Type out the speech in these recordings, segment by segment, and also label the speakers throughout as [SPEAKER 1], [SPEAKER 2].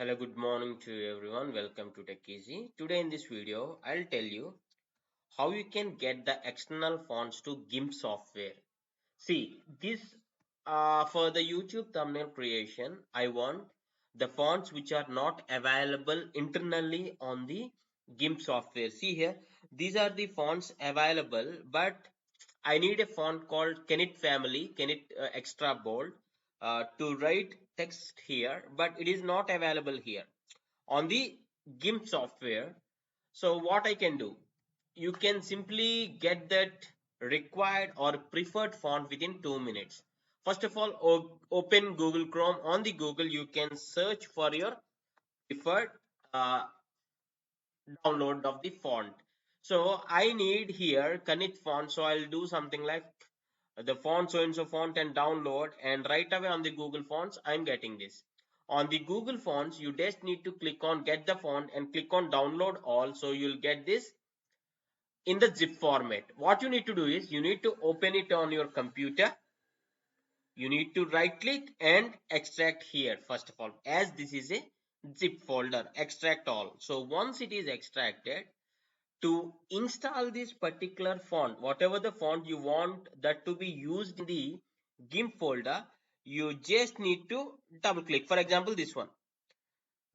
[SPEAKER 1] Hello, good morning to everyone. Welcome to Tech Easy. Today in this video, I'll tell you how you can get the external fonts to GIMP software. See, this for the YouTube thumbnail creation, I want the fonts which are not available internally on the GIMP software. See here, these are the fonts available, but I need a font called Kenit Family, Kenit Extra Bold to write text here, but it is not available here on the GIMP software. So what I can do, you can simply get that required or preferred font within 2 minutes. First of all, open Google Chrome. On the Google, you can search for your preferred uh, download of the font. So I need here Kanit font. So I'll do something like the font so and so font and download, and right away on the Google Fonts I'm getting this. On the Google Fonts, you just need to click on get the font and click on download all, so you'll get this in the zip format. What you need to do is you need to open it on your computer. You need to right click and extract here first of all, as this is a zip folder. Extract all. So once it is extracted, to install this particular font, whatever the font you want that to be used in the GIMP folder, you just need to double click. For example, this one,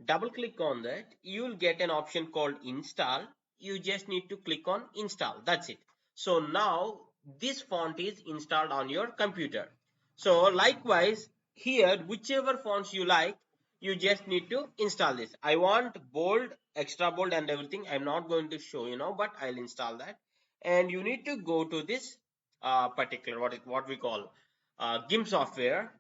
[SPEAKER 1] double click on that, you will get an option called install. You just need to click on install. That's it. So now this font is installed on your computer. So likewise here, whichever fonts you like, you just need to install this. I want bold, extra bold and everything. I'm not going to show you now, but I'll install that. And you need to go to this particular what we call GIMP software.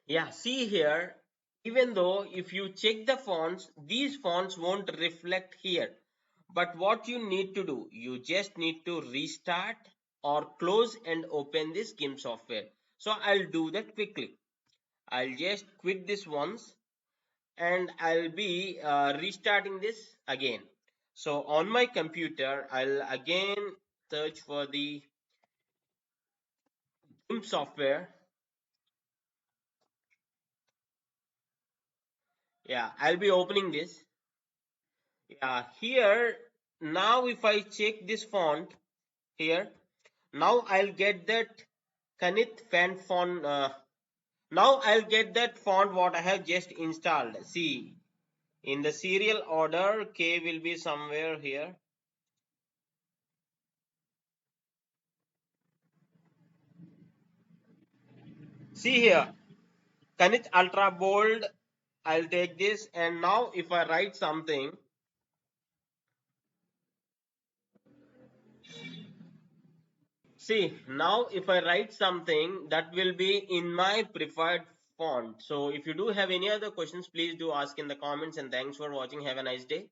[SPEAKER 1] Yeah, see here, even though if you check the fonts, these fonts won't reflect here. But what you need to do, you just need to restart or close and open this GIMP software. So I'll do that quickly. I'll just quit this once and I'll be restarting this again. So on my computer, I'll again search for the GIMP software. Yeah, I'll be opening this. Yeah, here now if I check this font here, now I'll get that Kanit fan font. Now I'll get that font what I have just installed. See, in the serial order, K will be somewhere here. See here, Kanit Ultra Bold. I'll take this, and now if I write something, see, now if I write something, that will be in my preferred font. So if you do have any other questions, please do ask in the comments, and thanks for watching. Have a nice day.